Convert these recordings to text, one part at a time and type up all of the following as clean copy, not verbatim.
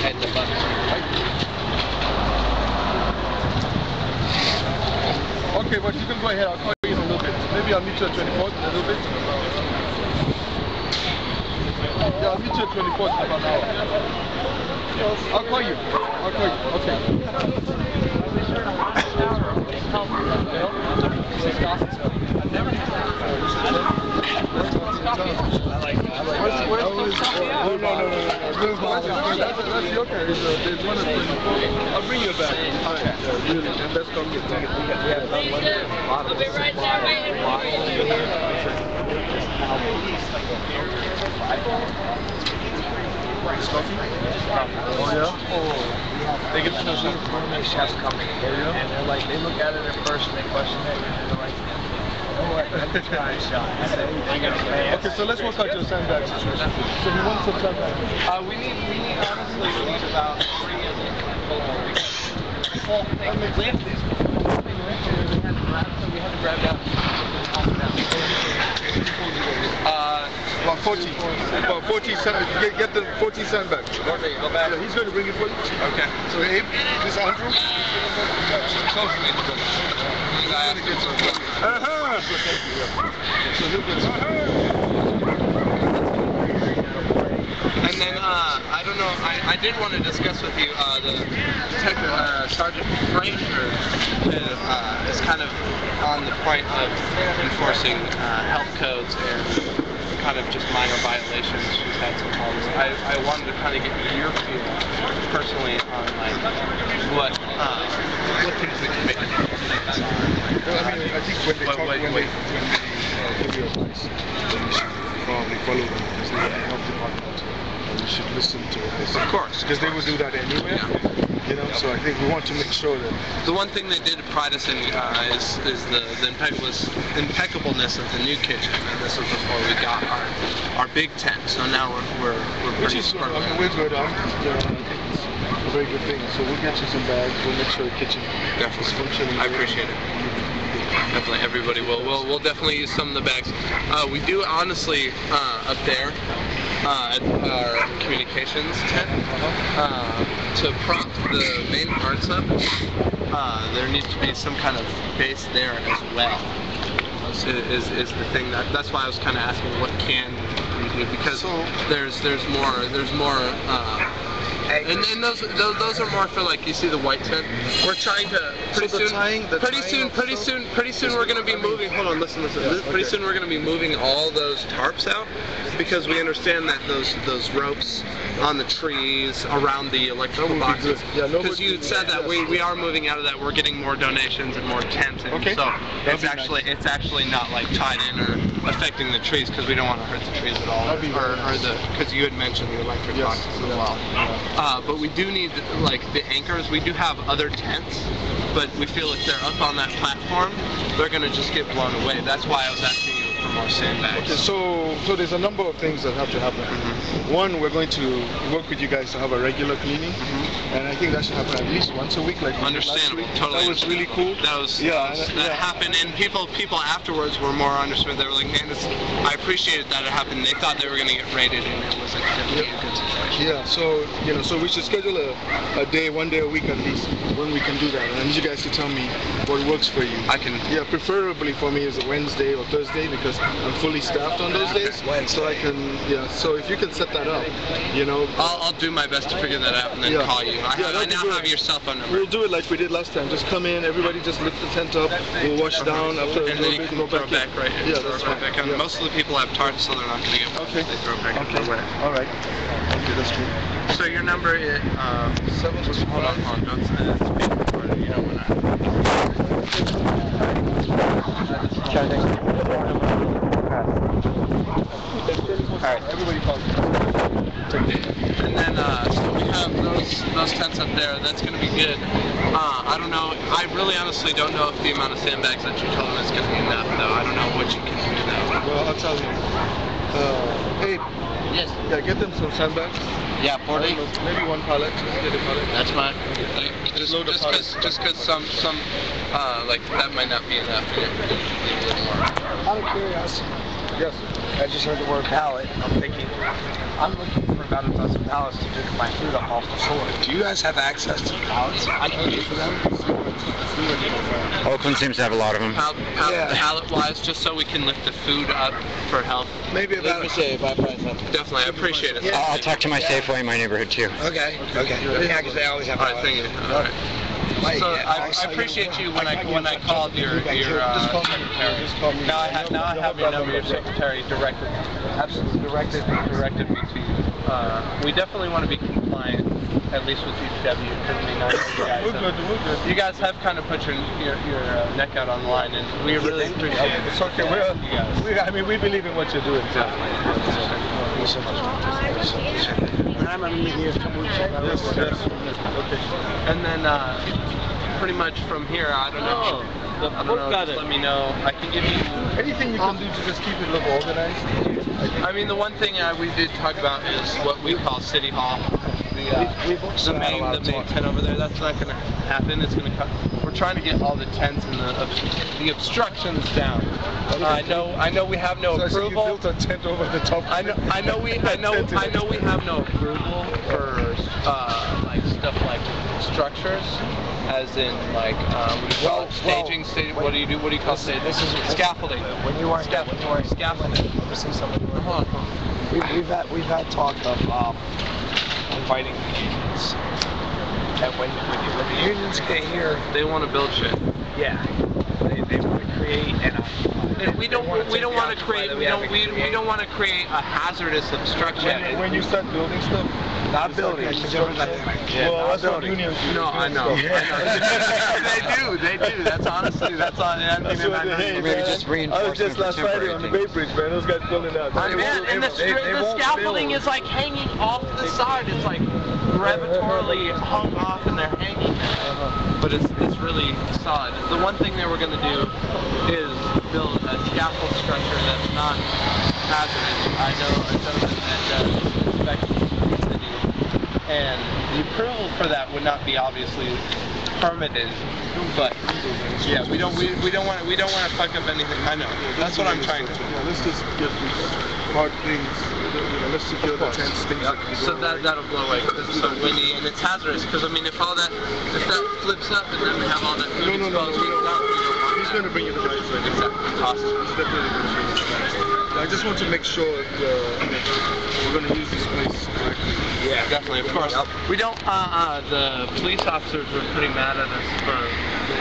at the bus. Okay, but you can go ahead. I'll call you in a little bit. Maybe I'll meet you at 24th in a little bit. Yeah, I'll meet you at 24th in about an hour. I'll call you. I'll call you. Okay. That's your car. There's one at 24. I'll bring you back. Yeah, really. And let's come get it. I'll be right there waiting for you. Oh yeah? They get to know some chefs coming, and they're like, they look at it at first and they question it, and they're like, let me try a shot. Okay, so let's work out your sandbag situation. So we want some sandbags. We need about 3 of them. Well, we had these. We had to grab down. About 40. About 40 sandbags. Get the 40 sandbags. Okay, go back. Yeah, he's going to bring it for you. Okay. So Abe, this Andrew. Close to me. You guys get some. So he'll get some. And then, I don't know, I did want to discuss with you, Sergeant Fraser is kind of on the point of enforcing health codes and kind of just minor violations. She's had some problems. I wanted to kind of get your feel personally on like what things we can make it. Well, I mean, I think when they talk, when they give you advice, then you should probably follow them because they are the health department. And you should listen to what they say. Of course. Because they will do that anyway. Yeah. You know, so I think we want to make sure that the one thing they did pride us in is the impeccableness of the new kitchen, and this was before we got our big tent. So now we're pretty smart. I mean, we're good on. I think it's a very good thing. So we'll get you some bags. We'll make sure the kitchen is functioning. I appreciate it. Definitely, everybody will. We'll definitely use some of the bags. We do honestly up there at our communications tent to prop the main parts up. There needs to be some kind of base there as well. Is the thing that's why I was kind of asking what can we do, because there's more. And those are more for, like, you see the white tent. We're trying to pretty soon we're going to be moving. Hold on, listen. Pretty soon we're going to be moving all those tarps out, because we understand that those ropes on the trees around the electrical boxes. Because you said that we are moving out of that. We're getting more donations and more tents, and so it's actually not like tied in or affecting the trees, because we don't want to hurt the trees at all, because you had mentioned the electric boxes as well. But we do need, like, the anchors. We do have other tents, but we feel if they're up on that platform, they're going to just get blown away. That's why I was asking you for more sandbags. Okay, so there's a number of things that have to happen. One, we're going to work with you guys to have a regular cleaning, and I think that should happen at least once a week, like understandable. Last week. Totally. That was really cool. That happened, and people afterwards were more understood. They were like, man, I appreciated that it happened. They thought they were going to get raided, and it wasn't definitely a good situation. Yeah, so so we should schedule a day, 1 day a week at least, when we can do that. And I need you guys to tell me what works for you. I can. Yeah, preferably for me is a Wednesday or Thursday, because I'm fully staffed on those days. So I can, so if you can set that up, I'll do my best to figure that out and then call you. I now have your cell phone number. We'll do it like we did last time. Just come in, everybody just lift the tent up, we'll wash down after a and little then you bit, can go throw back back in. right. Throw back in. Most of the people have tarps, so they're not going to get one. They throw back in. All right. Okay, that's cool. So your number is hold on, don't say that. You don't want Alright, everybody calls. And then so we have those tents up there. That's going to be good. I don't know. I really honestly don't know if the amount of sandbags that you told them is going to be enough, though. I don't know what you can do though. Well, I'll tell you. Hey. Yes. Yeah, get them some sandbags. Yeah, 40. Maybe one pallet. Just get a pallet. That's fine. Just load the pallet. Just because some like that might not be enough. Need a little more. Out of curiosity. Yes. I just heard the word pallet. I'm thinking, I'm looking for about it, some pallets to pick my food up off the floor. Do you guys have access to pallets? I can get for them. Oakland seems to have a lot of them. Pallet-wise, just so we can lift the food up for health. Maybe about. Let me see if I price up. Definitely, I appreciate it. Yeah. I'll talk to my Safeway in my neighborhood too. Okay. Yeah, because they always have. All right, thank you. All right. So I appreciate you when I called your secretary. Now I have your number. Your secretary directed me to you. We definitely want to be compliant, at least with DPW. Because I mean, I know you guys have kind of put your neck out on the line, and we really appreciate it. It's okay. I mean, we believe in what you're doing. So. I'm gonna meet you in a couple weeks. Okay. And then pretty much from here, I don't know. Just let me know. I can give you anything you can do to just keep it a little organized. I mean, the one thing we did talk about is what we call City Hall. The main tent over there. That's not going to happen. It's going to cut. We're trying to get all the tents and the obstructions down. I know we have no approval. You built a tent over the top. I know we have no approval for like stuff like structures, as in like staging. What do you do? What do you call staging? This is scaffolding. When you weren't scaffolding. We've had talk of inviting the unions, and when the unions get here, they want to build shit. Yeah, they want to create and we don't want to create a hazardous obstruction. When you start building stuff, not building. Well, that's what unions do. No, I know. They do. That's honestly. Maybe just reinforcement. I was just last Friday on the Bay Bridge, man. Those guys building out. And the scaffolding is like hanging off the side. It's like gravitatorily hung off, and they're hanging there. But it's really solid. The one thing that we're going to do is build a scaffold structure that's not hazardous. I know a gentleman that inspects the city, and the approval for that would not be obviously permitted. But yeah, we don't want to fuck up anything. I know. That's what I'm trying to do. Yeah, let's just get these hard things. Let's secure the tents, things that can So that'll blow away because it's so windy and it's hazardous. Because I mean, if that flips up and then we have all that food exposed, he's going to bring you the guys right. Exactly. Cost. He's definitely going to bring you the guys. I just want to make sure we're going to use this place correctly. Yeah, definitely. Of course. We don't. The police officers were pretty mad at us for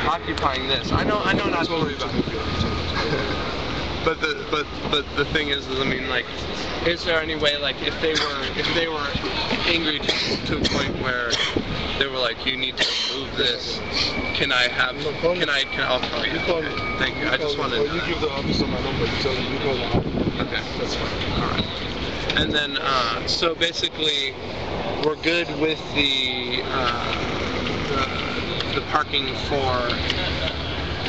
occupying this. I know not to worry about it. But the thing is, I mean, like, is there any way, like, if they were angry to a point where they were like, you need to move this, can I I'll call you. Thank you. I just wanted. Or you give the officer my number. You tell him you call him. Okay, that's fine. All right. And then, so basically, we're good with the parking for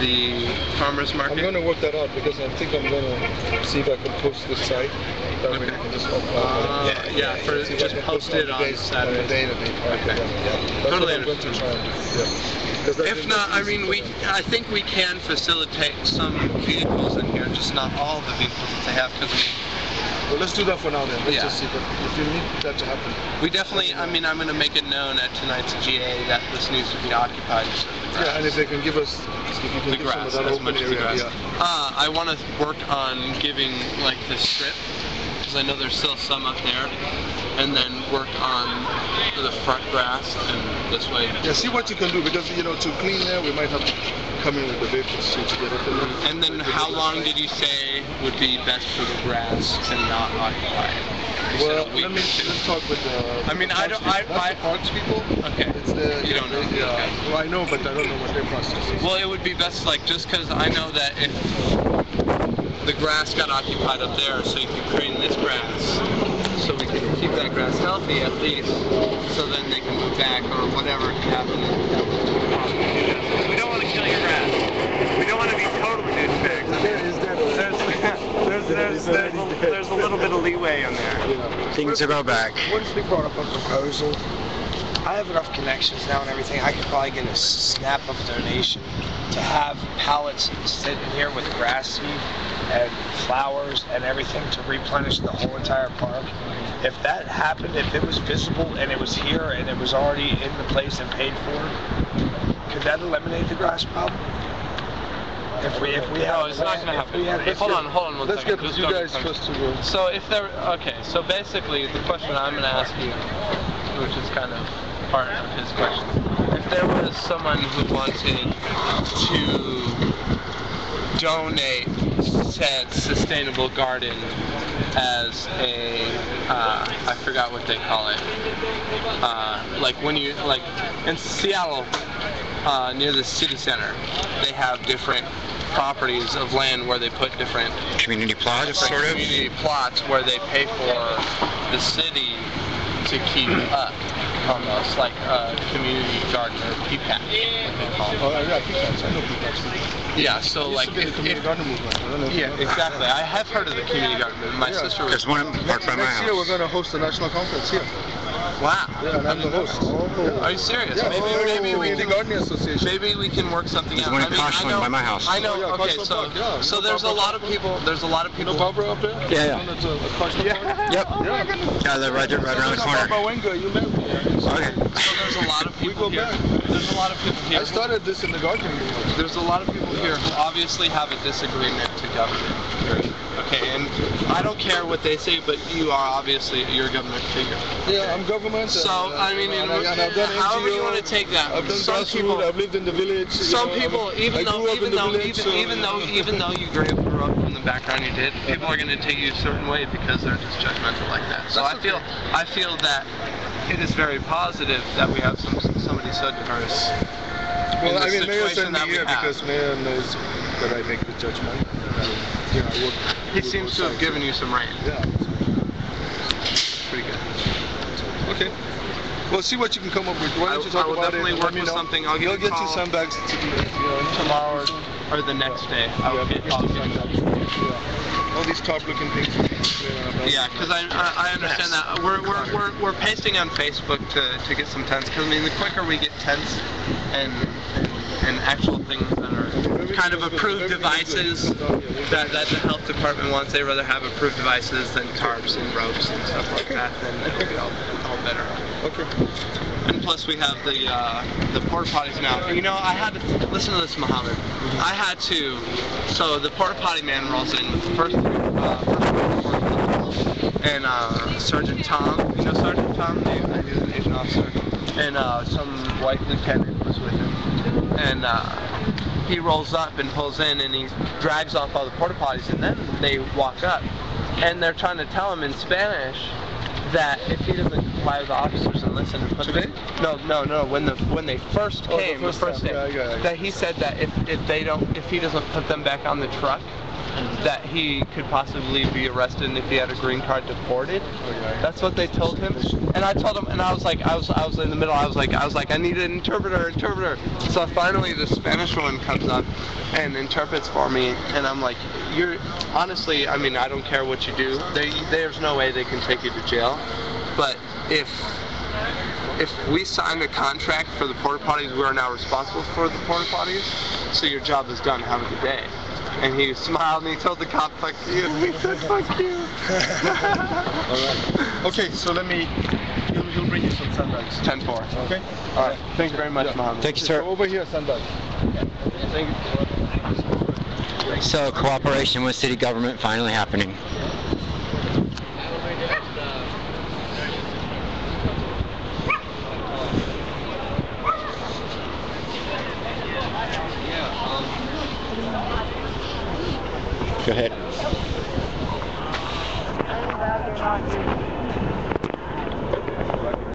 the farmers market. I'm going to work that out because I think I'm going to see if I can post this site. That way we can just just post it on Saturday. Okay. Totally understand. If not, I mean, I think we can facilitate some vehicles in here, just not all the vehicles that they have, because well, let's do that for now then. Let's just see. But if you need that to happen. We definitely, I mean, I'm going to make it known at tonight's GA that this needs to be occupied. Yeah, and if they can give us, if you can give some of that open area. I want to work on giving, like, the strip, because I know there's still some up there, and then work on the front grass, and this way. Yeah, see what you can do, because, you know, to clean there, we might have to come in with the vehicles to get it in. And then how long did you say would be best for the grass to not occupy it? Well, let's talk with the. I mean, parks people. Okay. It's the. You don't know. Yeah. Well, I know, but I don't know what their process is. Well, it would be best, like, just because I know that if the grass got occupied up there, so you could prune this grass, so we can keep that grass healthy at least, so then they can move back or whatever can happen. We don't want to kill your grass. We don't want to be total douchebags. There's a little bit of leeway in there. Things to go back. What if we brought up a proposal? I have enough connections now and everything. I could probably get a snap of donation to have pallets sitting here with grass seed and flowers and everything to replenish the whole entire park. If that happened, if it was visible and it was here and it was already in the place and paid for, could that eliminate the grass problem? If we No, it's not going to happen. Hold on one Let's second. get Just you don't guys get first to go. So if there, okay, so basically the question I'm going to ask you, which is kind of part of his question, if there was someone who wanted to donate said sustainable garden as a, I forgot what they call it, like when you, like in Seattle, near the city center, they have different properties of land where they put different Community plots, sort of? community plots where they pay for the city to keep up, almost like a community garden or PPAC. Oh, yeah, PPACs. I know PPACs. Yeah, so like The community garden movement. I don't know if you yeah, know that. exactly. I have heard of the community garden movement. My sister was. There's one parked by my Next year we're house. going to host a national conference here. Wow. Yeah, and I'm the host. Are you serious? Yeah, Maybe we the can. Gardening Association. Maybe we can work something There's out. one in I mean, I Cashland know, by my house. I know. Oh, yeah, Okay, Cashland so Park, yeah. so You know there's a Barbara lot of people. There's a lot of You know people. Barbara up there? Yeah, yeah. Down at the Cashland Park? Yep. Oh my goodness. Yeah, they're right around the corner. Barbara Wenger, you met me. Okay. So there's a lot of We people go here. back. There's a lot of people here. I started this in the gardening movement. There's a lot of people here who obviously have a disagreement to government. Okay, and I don't care what they say, but you are obviously you're a government figure. Yeah, I'm government. So I mean, and I've done however NGO, you want to take that. I've done Some grassroots, people, I've lived in the village. some people, even though you grew up in the background you did, people are going to take you a certain way because they're just judgmental like that. So I feel that it is very positive that we have somebody so diverse. Well, I in the mean, Mayor situation sent me that we here have. because Mayor knows that I make the judgment. And, I work He with seems both to have sides. given you some rain. Yeah. Pretty good. Okay. Well, see what you can come up with. Why don't you I talk will about it? definitely and work let me with know. something. I'll give You'll you a get you call. sandbags to do Tomorrow or the next day. I will get I'll you. Yeah. All these top-looking things. Yeah, because I understand that we're pasting on Facebook to get some tents. Because I mean, the quicker we get tents and actual things that are kind of approved devices that the health department wants, they rather have approved devices than tarps and ropes and stuff like that. Then it'll be all better. Okay. And plus we have the porta potties now. You know, I had to listen to this, Muhammad. I had to. So the porta potty man rolls in first and Sergeant Tom. You know Sergeant Tom? He was an Asian officer. And some white lieutenant was with him. And he rolls up and pulls in and he drags off all the porta potties and then they walk up and they're trying to tell him in Spanish that if he doesn't comply with the officers and listen and put them, no, when they first came, the first day, that he said that if he doesn't put them back on the truck, that he could possibly be arrested and if he had a green card deported. That's what they told him. And I told him, and I was like, I was in the middle. I was like, I need an interpreter. So finally, the Spanish woman comes up and interprets for me, and I'm like, honestly, I mean, I don't care what you do. There's no way they can take you to jail. But if we signed a contract for the porta potties, we are now responsible for the porta potties. So your job is done. Have a good day. And he smiled and he told the cop, fuck you. And he said, fuck you. Alright. Okay, so he'll bring you some sandbags. 10-4. Okay? Alright. Thank you very much, Mohammed. Thank you, sir. So over here, sandbag. Thank you. So cooperation with city government finally happening. Go ahead.